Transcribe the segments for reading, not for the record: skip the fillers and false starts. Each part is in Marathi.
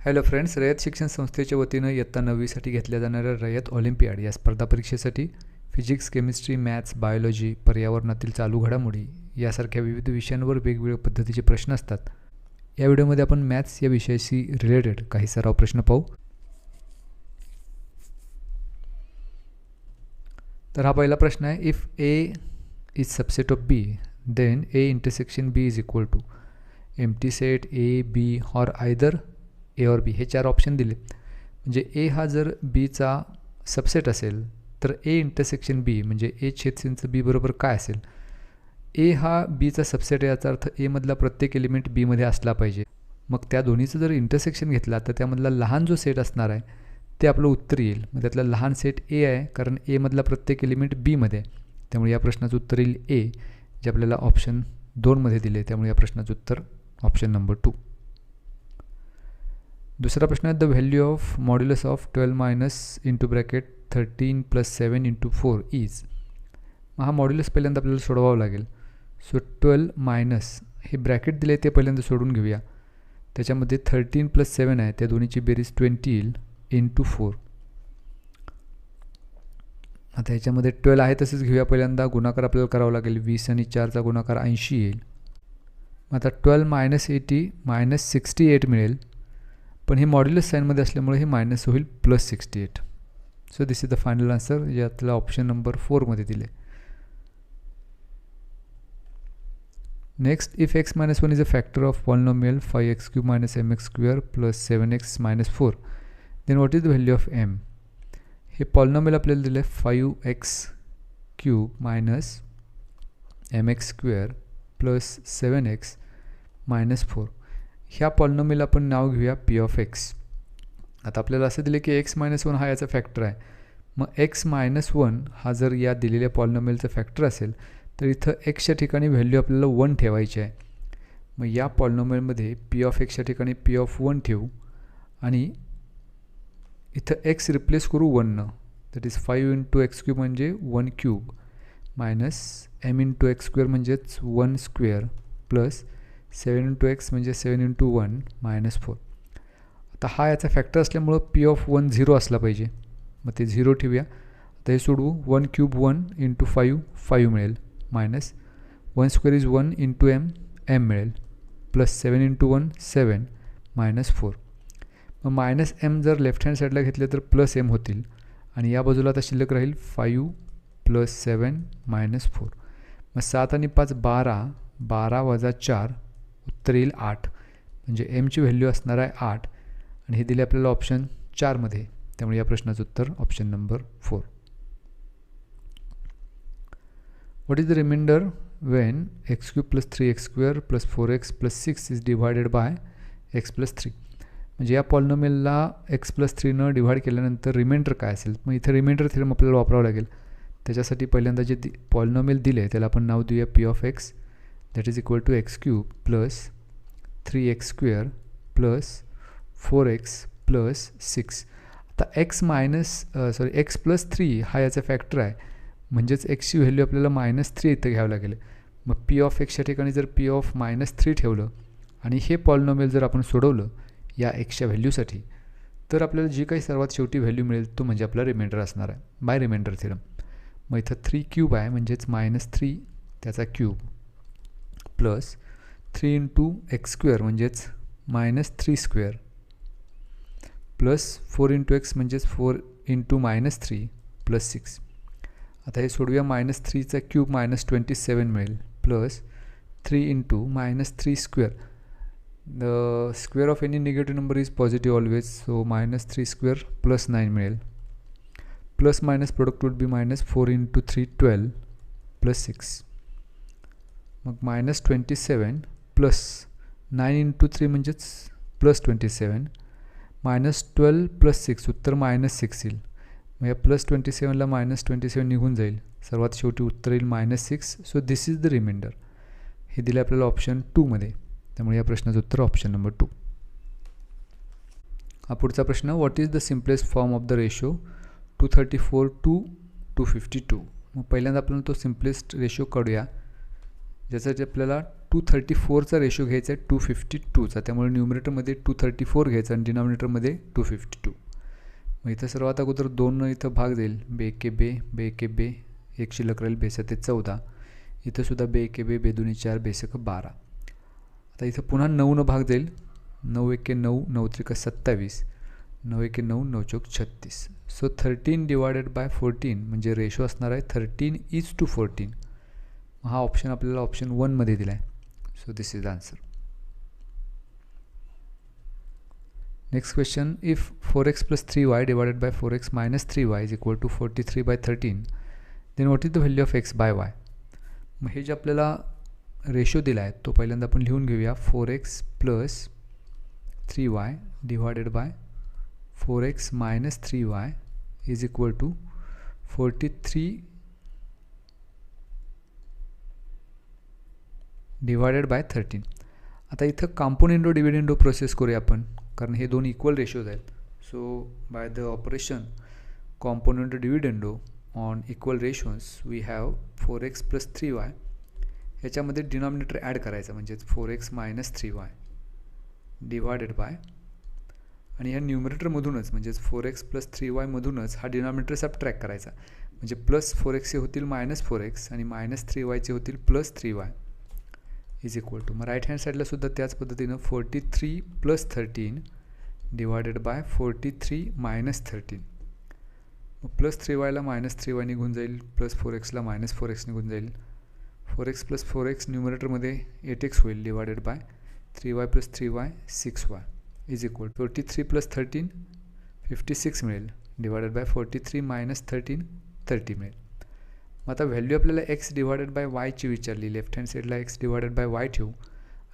हॅलो फ्रेंड्स, रयत शिक्षण संस्थेच्या वतीनं इयत्ता 9वीसाठी घेतल्या जाणाऱ्या रयत ऑलिम्पियाड या स्पर्धा परीक्षेसाठी फिजिक्स, केमिस्ट्री, मॅथ्स, बायोलॉजी, पर्यावरणातील चालू घडामोडी यासारख्या विविध विषयांवर वेगवेगळ्या पद्धतीचे प्रश्न असतात. या व्हिडिओमध्ये आपण मॅथ्स या विषयाशी रिलेटेड काही सराव प्रश्न पाहू. तर हा पहिला प्रश्न आहे, if A is subset of B then A intersection B is equal to empty set A B or either ए और बी. हे चार ऑप्शन दिले. म्हणजे ए हा जर बीचा सबसेट असेल तर ए इंटरसेक्शन बी म्हणजे ए छेदचिन्ह बी बरोबर काय असेल. ए हा बीचा सबसेट आहे, याचा अर्थ ए मधला प्रत्येक एलिमेंट बी मध्ये असला पाहिजे. मग त्या दोन्हीचं जर इंटरसेक्शन घेतला तर त्यामधला लहान जो सेट असणार आहे ते आपलं उत्तर येईल. मग त्यातला लहान सेट ए आहे, कारण ए मधला प्रत्येक एलिमेंट बी मध्ये आहे. त्यामुळे या प्रश्नाचं उत्तर येईल ए, जे आपल्याला ऑप्शन 2 मध्ये दिले. त्यामुळे या प्रश्नाचं उत्तर ऑप्शन नंबर 2. दूसरा प्रश्न है, the value of modulus of 12 minus into bracket 13 plus 7 into 4 is. हा मॉड्युलस पहिल्यांदा आपल्याला सोडवावं लागेल. सो 12 मायनस हे ब्रॅकेट दिले ते पहिल्यांदा सोडून घेऊया. त्याच्यामध्ये 13 प्लस 7 आहे, त्या दोन्हीची बेरीज 20 येईल इंटू 4. आता ह्याच्यामध्ये 12 आहे तसेच घेऊया. पहिल्यांदा गुणाकार आपल्याला करावा लागेल. 20 आणि 4चा गुणाकार 80 येईल. आता 12 मायनस 80 मायनस 68 मिळेल, पण हे मॉड्युलस साईनमध्ये असल्यामुळे हे मायनस होईल plus 68. So this is the final answer, यातला ऑप्शन नंबर 4 मध्ये दिले. Next, if x minus 1 is a factor of polynomial 5x³ minus mx² plus 7x minus 4 then what is the value of m. हे पॉलिनॉमियल आपल्याला दिलं आहे 5x³ minus mx² plus 7x minus 4. ह्या पॉलिनॉमियल आपण नाव घेऊया पी ऑफ एक्स. आता आपल्याला असं दिलं की x मायनस 1 हा याचा फॅक्टर आहे. मग x मायनस 1 हा जर या दिलेल्या पॉलिनॉमियलचा फॅक्टर असेल तर इथं एक्सच्या ठिकाणी व्हॅल्यू आपल्याला 1 ठेवायची आहे. मग या पॉलिनॉमियलमध्ये पी ऑफ एक्सच्या ठिकाणी पी ऑफ 1 ठेवू आणि इथं x रिप्लेस करू 1नं. दॅट इज 5 इंटू x³ म्हणजे 1³ मायनस m इंटू x² म्हणजेच 1² प्लस 7 इंटू x म्हणजे 7 इंटू 1 मायनस 4. आता हा याचा फॅक्टर असल्यामुळं पी ऑफ 1 0 असला पाहिजे. मग ते 0 ठेवूया. आता हे सोडवू. 1³ 1 इंटू 5 मिळेल मायनस 1² इज 1 इंटू m मिळेल प्लस 7 इंटू 1 7 मायनस 4. मग मायनस m जर लेफ्ट हँड साईडला घेतले तर प्लस m होतील आणि या बाजूला आता शिल्लक राहील 5 प्लस 7 मायनस 4. मग 7 आणि 5 12, 12 वजा 4 उत्तर येईल 8. म्हणजे एमची व्हॅल्यू असणार आहे 8 आणि हे दिले आपल्याला ऑप्शन 4 मध्ये. त्यामुळे या प्रश्नाचं उत्तर option number 4. What is the remainder when x³ plus 3x² plus 4x plus 6 is divided by x plus 3. म्हणजे या पॉलिनॉमियलला x प्लस 3नं डिवाइड केल्यानंतर रिमाइंडर काय असेल. मग इथं रिमाइंडर थेरम आपल्याला वापरावं लागेल. त्याच्यासाठी पहिल्यांदा जे पॉलिनॉमियल दिले त्याला आपण नाव देऊया P of x. that is equal to x³ plus 3x² plus 4x plus 6. आता x प्लस 3 हा याचा फॅक्टर आहे, म्हणजेच xची व्हॅल्यू आपल्याला -3 इथं घ्यावं लागेल. मग पी ऑफ एक्सच्या ठिकाणी जर पी ऑफ -3 ठेवलं आणि हे पॉलिनॉमियल जर आपण सोडवलं या एक्सच्या व्हॅल्यूसाठी तर आपल्याला जी काही सर्वात शेवटी व्हॅल्यू मिळेल तो म्हणजे आपला रिमाइंडर असणार आहे बाय रिमाइंडर थेरम. मग इथं 3³ आहे म्हणजेच -3 त्याचा क्यूब प्लस 3 इंटू x² म्हणजेच -3² प्लस 4 इंटू x म्हणजेच 4 इंटू -3 प्लस 6. आता हे सोडूया. -3चा क्यूब -27 मिळेल plus 3 into -3². The square of any negative number is positive always. So -3² plus 9 मिळेल. Plus minus product would be -4 into 3 12 plus 6. मग -27 प्लस 9 इंटू 3 म्हणजेच प्लस 27 -12 प्लस 6 उत्तर -6 येईल. मग या प्लस 27ला -27 निघून जाईल. सर्वात शेवटी उत्तर येईल -6. So this is the reminder. हे दिले आपल्याला ऑप्शन 2 मध्ये. त्यामुळे या प्रश्नाचं उत्तर ऑप्शन नंबर 2. हा पुढचा प्रश्न, what is the simplest form of the ratio 234 to 252. मग पहिल्यांदा आपण तो सिम्पलेस्ट रेशो काढूया, ज्यासाठी आपल्याला 234चा रेशो घ्यायचा आहे 252चा, त्यामुळे न्यूमरेटरमध्ये 234 घ्यायचा आणि डिनॉमिनेटरमध्ये 252. मग इथं सर्वात अगोदर 2 इथं भाग जाईल, बे के बे, बे के बे, 1 शिल्लक राहील, बेसाते 14. इथं सुद्धा बे के बे, बेदुनी 4, बेसक 12. आता इथं पुन्हा 9 भाग जाईल, 9 एके 9, 9 त्रिक 27, 9 एके 9, 9 चौक 36. सो 13 डिवायडेड बाय 14 म्हणजे रेशो असणार आहे 13:14. हा ऑप्शन आपल्याला ऑप्शन 1मध्ये दिला आहे. So this is the answer. Next question, if 4x plus 3y divided by 4x minus 3y is equal to 43/13, then what is the value of x by y? मग हे जे आपल्याला रेशो दिला आहे तो पहिल्यांदा आपण लिहून घेऊया. 4x plus 3y divided by 4x minus 3y is equal to 43 divided by 13. आता इथं कॉम्पोनेंडो डिव्हिडेंडो प्रोसेस करूया आपण, कारण हे दोन इक्वल रेशोज आहेत. So by the operation componendo dividendo on equal ratios we have 4x plus 3y. ह्याच्यामध्ये डिनॉमिनेटर ॲड करायचं, म्हणजेच 4x minus 3y divided by, आणि ह्या न्यूमरेटरमधूनच म्हणजेच 4x plus 3y मधूनच हा डिनॉमिनेटर सबट्रॅक्ट करायचा, म्हणजे प्लस 4x होतील मायनस 4x आणि मायनस 3y होतील plus 3y is equal to. मग राईट हँड साईडला सुद्धा त्याच पद्धतीनं 43 plus 13 डिवायडेड बाय 43 minus 13. मग प्लस 3yला मायनस 3y निघून जाईल, प्लस 4xला मायनस 4x निघून जाईल. 4x plus 4x न्यूमरेटरमध्ये 8x होईल divided by 3y plus 3y 6y is equal 43 plus 13 56 मिळेल डिवायडेड बाय 43 minus 13 30 मिळेल. मग आता व्हॅल्यू आपल्याला x डिवायडेड बाय वायची विचारली, लेफ्ट हँड साईडला x डिवायडेड बाय वाय ठेवू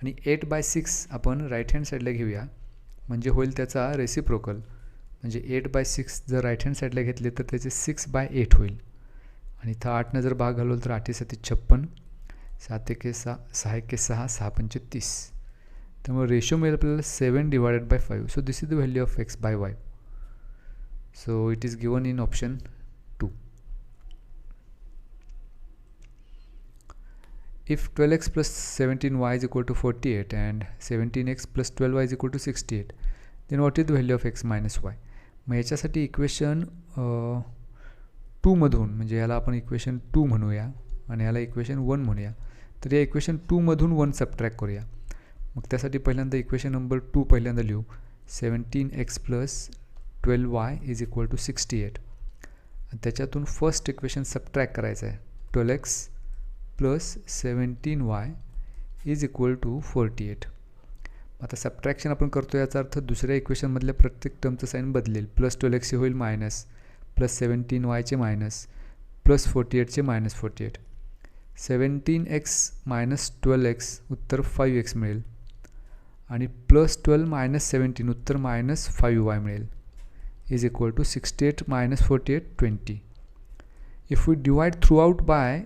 आणि 8/6 आपण राईट हँड साईडला घेऊया, म्हणजे होईल त्याचा रेसिप्रोकल. म्हणजे 8/6 जर राईट हँड साईडला घेतले तर त्याचे 6/8 होईल, आणि इथं 8 जर भाग घालवलं तर 8 7 56, 7 1 6, 6 1 6, 6 5 30. त्यामुळे रेशो मिळेल आपल्याला 7 divided by 5. So this is the value of x by y. So it is given in option 2. If 12x plus 17y is equal to 48 and 17x plus 12y is equal to 68, then what is the value of x minus y? मग याच्यासाठी इक्वेशन 2 मधून, म्हणजे याला आपण इक्वेशन 2 म्हणूया आणि याला इक्वेशन 1 म्हणूया. तर या इक्वेशन 2 मधून 1 सबट्रॅक्ट करूया. मग त्यासाठी पहिल्यांदा इक्वेशन नंबर 2 पहिल्यांदा लिहू. 17x plus 12y is equal to 68. आणि त्याच्यातून फर्स्ट इक्वेशन सबट्रॅक्ट करायचं आहे. 12x plus 17y is equal to 48. आता सबट्रॅक्शन आपण करतो, याचा अर्थ दुसऱ्या इक्वेशनमधल्या प्रत्येक टर्मचं साईन बदलेल. प्लस 12x होईल minus, plus 17y minus, plus 48 minus 48. 17x minus 12x उत्तर 5x मिळेल, आणि प्लस 12 मायनस 17 उत्तर मायनस 5y मिळेल is equal to 68 minus 48 20. If we divide throughout by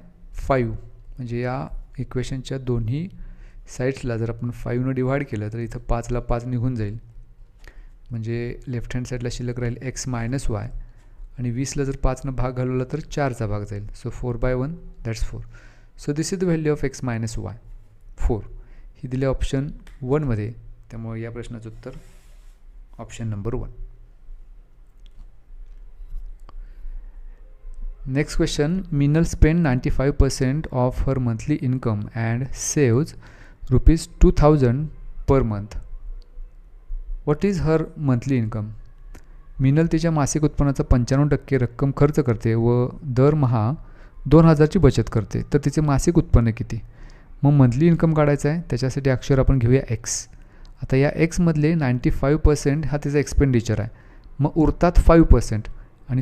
5, म्हणजे या इक्वेशनच्या दोन्ही साईड्सला जर आपण 5ने डिवाइड केलं तर इथं 5ला 5 निघून जाईल, म्हणजे लेफ्ट हँड साईडला शिल्लक राहील x मायनस y, आणि 20ला जर 5ने भाग घालवला तर 4चा भाग जाईल. So 4/1 that's 4. So this is the value of x minus y 4. ही दिली ऑप्शन 1मध्ये, त्यामुळे या प्रश्नाचं उत्तर option number 1. Next question, Meenal spent 95% of her monthly income and saves rupees 2000 per month. What is her monthly income? Meenal तिच्या मासिक उत्पन्नाचा 95% रक्कम खर्च करते व दरमहा 2000ची बचत करते. तर तिचे मासिक उत्पन्न किती? मग मंथली इन्कम काढायचं आहे, त्याच्यासाठी अक्षर आपण घेऊया x. आता या x मधले 95% हा तिचा एक्सपेंडिचर आहे. मग उरतात 5%, आणि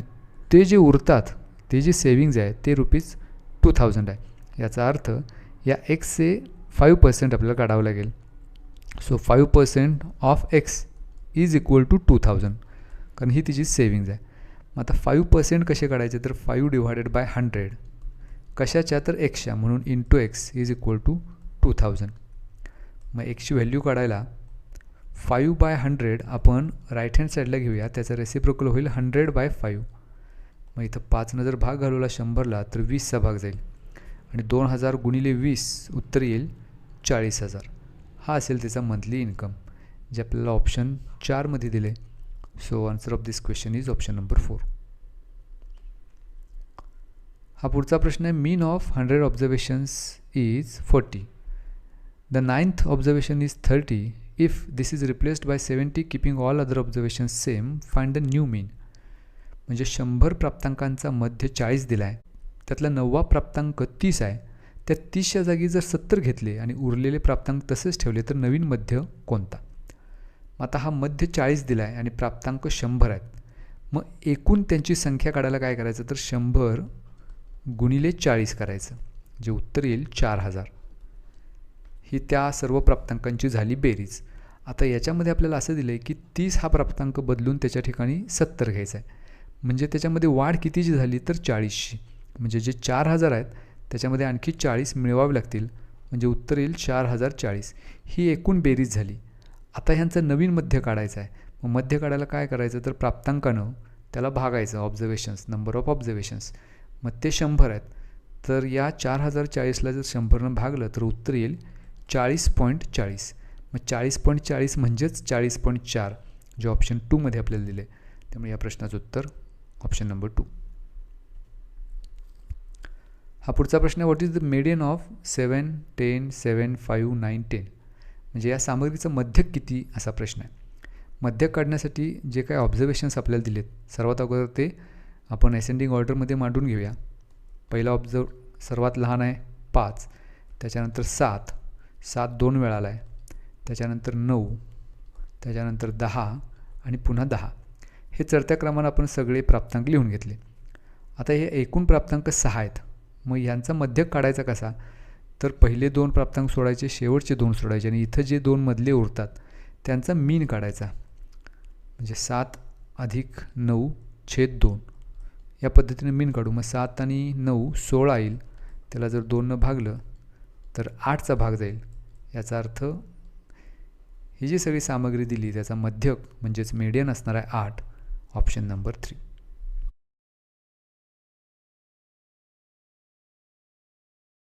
ते जे उरतात ते जे सेविंग्ज आहे ते ₹2000 आहे. याचा अर्थ या एक्सचे 5% आपल्याला काढावं लागेल. So 5% of x is equal to 2000, कारण ही तिची सेविंग्ज आहे. मग आता 5% कसे काढायचे, तर 5 डिवायडेड बाय 100 कशाच्या, तर एक्सच्या, म्हणून into x is equal to 2000. मग एक्सची व्हॅल्यू काढायला 5/100 आपण राईट हँड साईडला घेऊया, त्याचा रेसिप्रोकल होईल 100/5. मग इथं 5ने जर भाग घालवला 100ला तर 20चा भाग जाईल, आणि 2000 गुणिले 20 उत्तर येईल 40,000 हा असेल त्याचा मंथली इन्कम, जे आपल्याला ऑप्शन 4 मध्ये दिले. So answer of this question is option number 4. हा पुढचा प्रश्न आहे. Mean of 100 observations is 40. The 9th observation is 30. If this is replaced by 70 keeping all other observations same, find the new mean. म्हणजे 100 प्राप्तांकांचा मध्य 40 दिला आहे, त्यातला 9वा प्राप्तांक 30 आहे. त्या 30च्या जागी जर 70 घेतले आणि उरलेले प्राप्तांक तसेच ठेवले तर नवीन मध्य कोणता. आता हा मध्य 40 दिला आहे आणि प्राप्तांक 100 आहेत. मग एकूण त्यांची संख्या काढायला काय करायचं तर 100 गुणिले 40 करायचं, जे उत्तर येईल 4000. ही त्या सर्व प्राप्तांकांची झाली बेरीज. आता याच्यामध्ये आपल्याला असं दिलं आहे की 30 हा प्राप्तांक बदलून त्याच्या ठिकाणी 70 घ्यायचा आहे. म्हणजे त्याच्यामध्ये वाढ कितीची झाली तर 40ची. म्हणजे जे 4000 आहेत त्याच्यामध्ये आणखी 40 मिळवावे लागतील, म्हणजे उत्तर येईल 4040. ही एकूण बेरीज झाली. आता ह्यांचं नवीन मध्य काढायचं आहे. मग मध्य काढायला काय करायचं तर प्राप्तांकानं त्याला भागायचं, ऑब्झर्वेशन्स, नंबर ऑफ ऑब्झर्वेशन्स. मग ते 100 आहेत, तर या 4040ला जर 100नं भागलं तर उत्तर येईल 40.40. मग 40.40 म्हणजेच 40.4, जे ऑप्शन 2 मध्ये आपल्याला दिले. त्यामुळे या प्रश्नाचं उत्तर ऑप्शन नंबर 2. हा पुढचा प्रश्न आहे. What is the median of 7, 10, 7, 5, 9, 10. म्हणजे या सामग्रीचं मध्यक किती असा प्रश्न आहे. मध्यक काढण्यासाठी जे काही ऑब्झर्वेशन्स आपल्याला दिलेत, सर्वात अगोदर ते आपण असेंडिंग ऑर्डरमध्ये मांडून घेऊया. पहिला सर्वात लहान आहे 5, त्याच्यानंतर 7, 7 2 वेळा आला आहे, त्याच्यानंतर 9, त्याच्यानंतर 10 आणि पुन्हा 10. हे चढत्या क्रमानं आपण सगळे प्राप्तांक लिहून घेतले. आता हे एकूण प्राप्तांक 6 आहेत. मग यांचा मध्यक काढायचा कसा तर पहिले 2 प्राप्तांक सोडायचे, शेवटचे 2 सोडायचे आणि इथं जे 2 मधले उरतात त्यांचा मीन काढायचा. म्हणजे 7 अधिक 9 छेद 2 या पद्धतीने मीन काढू. मग 7 आणि 9 16 येईल, त्याला जर 2नं भागलं तर 8चा भाग जाईल. याचा अर्थ ही जी सगळी सामग्री दिली त्याचा मध्यक म्हणजेच मीडियन असणार आहे 8, ऑप्शन नंबर 3.